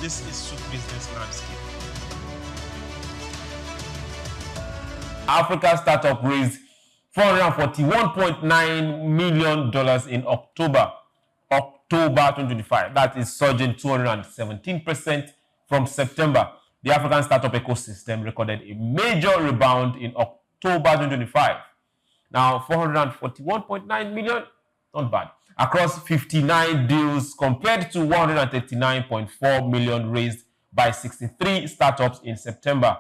This is SOUQ Business Landscape. Africa startup raised $441.9 million in October 2025. That is surging 217% from September. The African startup ecosystem recorded a major rebound in October 2025. Now, 441.9 million, not bad, across 59 deals compared to 139.4 million raised by 63 startups in September,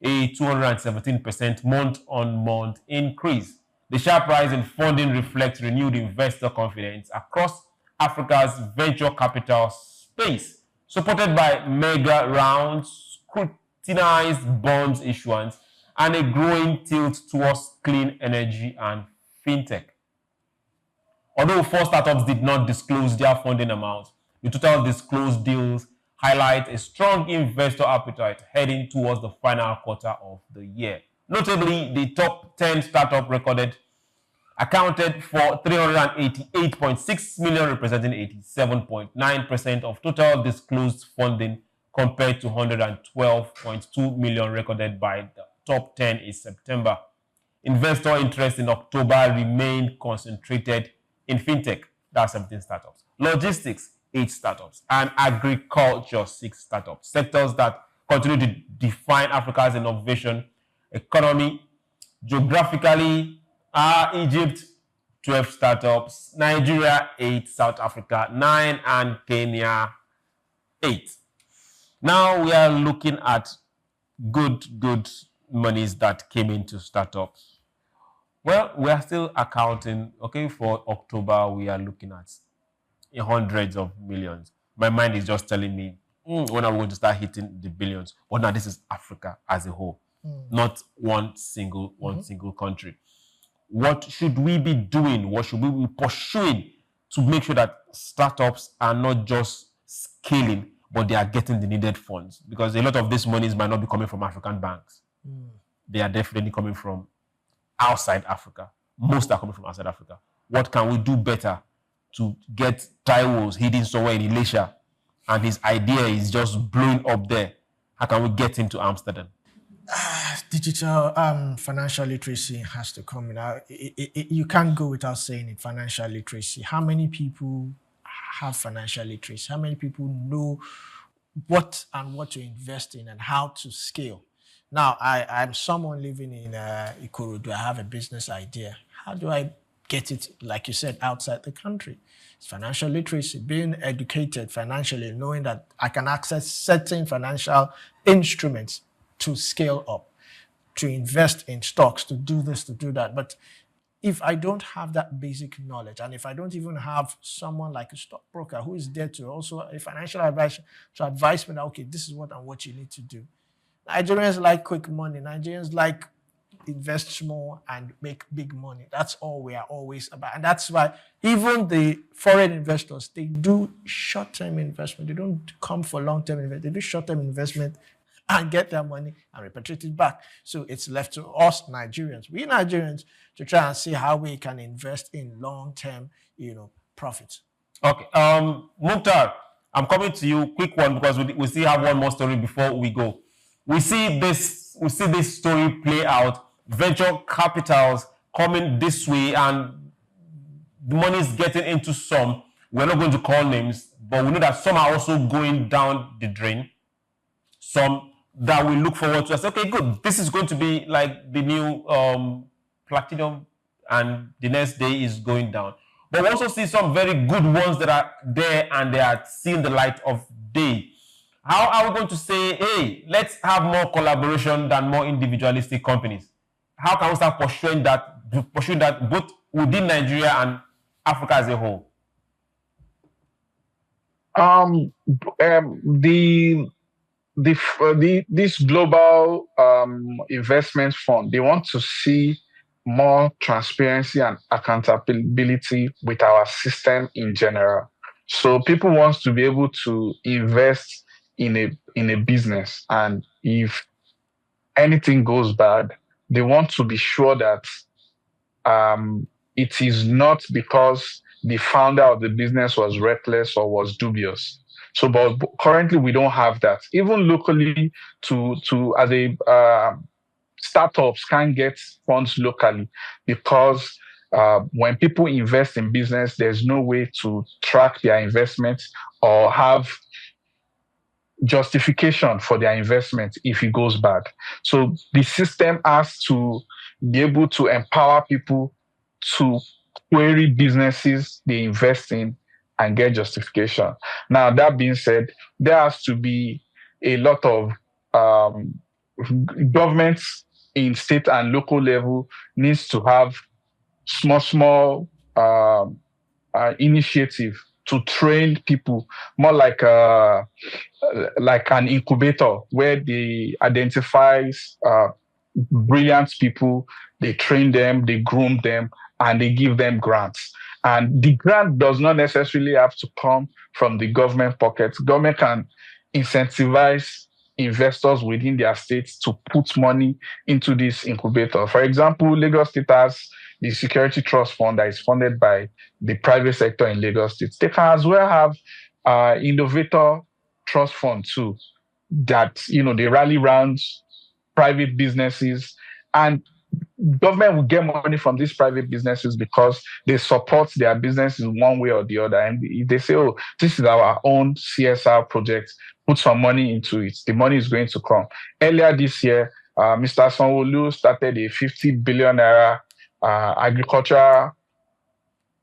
a 217% month-on-month increase. The sharp rise in funding reflects renewed investor confidence across Africa's venture capital space, supported by mega rounds, scrutinized bonds issuance, and a growing tilt towards clean energy and fintech. Although 4 startups did not disclose their funding amounts, the total disclosed deals highlight a strong investor appetite heading towards the final quarter of the year. Notably, the top 10 startup accounted for 388.6 million, representing 87.9% of total disclosed funding, compared to 112.2 million recorded by the top 10 in September. Investor interest in October remained concentrated in fintech, that's 17 startups, logistics, 8 startups, and agriculture, 6 startups, sectors that continue to define Africa's innovation economy. Geographically, Egypt, 12 startups, Nigeria, 8, South Africa, 9, and Kenya, 8. Now we are looking at good monies that came into startups. Well, we are still accounting, okay, for October, we are looking at hundreds of millions. My mind is just telling me, when are we going to start hitting the billions? But now this is Africa as a whole, not one single country. What should we be doing? What should we be pursuing to make sure that startups are not just scaling, but they are getting the needed funds? Because a lot of these monies might not be coming from African banks. They are definitely coming from outside Africa. Most are coming from outside Africa. What can we do better to get Taiwo's hidden somewhere in Elisha and his idea is just blowing up there? How can we get him to Amsterdam? Digital financial literacy has to come in. You can't go without saying it, financial literacy. How many people have financial literacy? How many people know what to invest in and how to scale? Now, I'm someone living in Ikorodu. I have a business idea. How do I get it, like you said, outside the country? It's financial literacy, being educated financially, knowing that I can access certain financial instruments to scale up, to invest in stocks, to do this, to do that. But if I don't have that basic knowledge, and if I don't even have someone like a stockbroker who is there to also a financial advisor to advise me that, okay, this is what and what you need to do. Nigerians like quick money. Nigerians like invest small and make big money. That's all we are always about. And that's why even the foreign investors, they do short-term investment. They don't come for long-term investment. They do short-term investment and get their money and repatriate it back. So it's left to us Nigerians, we Nigerians, to try and see how we can invest in long-term, profits. Okay, Mukhtar, I'm coming to you. Quick one, because we still have one more story before we go. We see this story play out. Venture capitals coming this way, and the money is getting into some. We're not going to call names, but we know that some are also going down the drain. Some that we look forward to. I say, okay, good. This is going to be like the new platinum, and the next day is going down. But we also see some very good ones that are there and they are seeing the light of day. How are we going to say, hey, let's have more collaboration than more individualistic companies? How can we start pursuing that both within Nigeria and Africa as a whole? This global investment fund, they want to see more transparency and accountability with our system in general. So people want to be able to invest in a business, and if anything goes bad, they want to be sure that it is not because the founder of the business was reckless or was dubious. So, but currently we don't have that. Even locally, to as a startups can't get funds locally because when people invest in business, there's no way to track their investments or have justification for their investment if it goes bad. So the system has to be able to empower people to query businesses they invest in and get justification. Now, that being said, there has to be a lot of governments in state and local level needs to have small initiative to train people, more like an incubator where they identifies brilliant people, they train them, they groom them, and they give them grants. And the grant does not necessarily have to come from the government pocket. Government can incentivize investors within their states to put money into this incubator. For example, Lagos State has the Security Trust Fund that is funded by the private sector in Lagos State. They can as well have Innovator Trust Fund too, that they rally around private businesses, and government will get money from these private businesses because they support their business in one way or the other. And they say, oh, this is our own CSR project, put some money into it. The money is going to come. Earlier this year, Mr. Sanwo-Olu started a 50 billion naira agriculture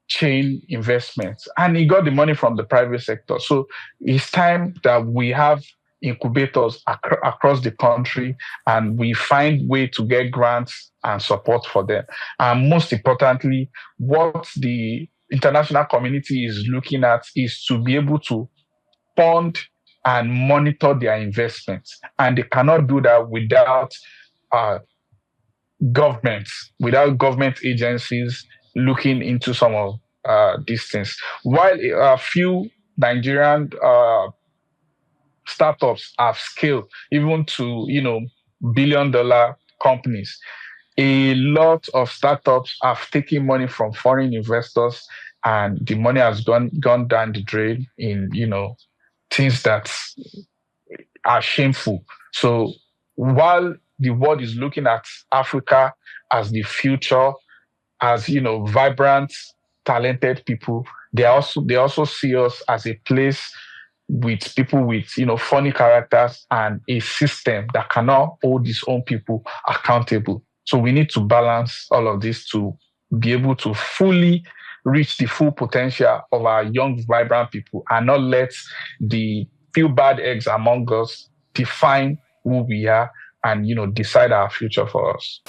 chain investment, and he got the money from the private sector. So it's time that we have incubators across the country, and we find way to get grants and support for them. And most importantly, what the international community is looking at is to be able to fund and monitor their investments. And they cannot do that without without government agencies looking into some of these things. While a few Nigerian startups have scaled even to billion-dollar companies, a lot of startups have taken money from foreign investors, and the money has gone down the drain in things that are shameful. So while the world is looking at Africa as the future, as vibrant, talented people, they also see us as a place with people with funny characters and a system that cannot hold its own people accountable. So we need to balance all of this to be able to fully reach the full potential of our young, vibrant people, and not let the few bad eggs among us define who we are and decide our future for us.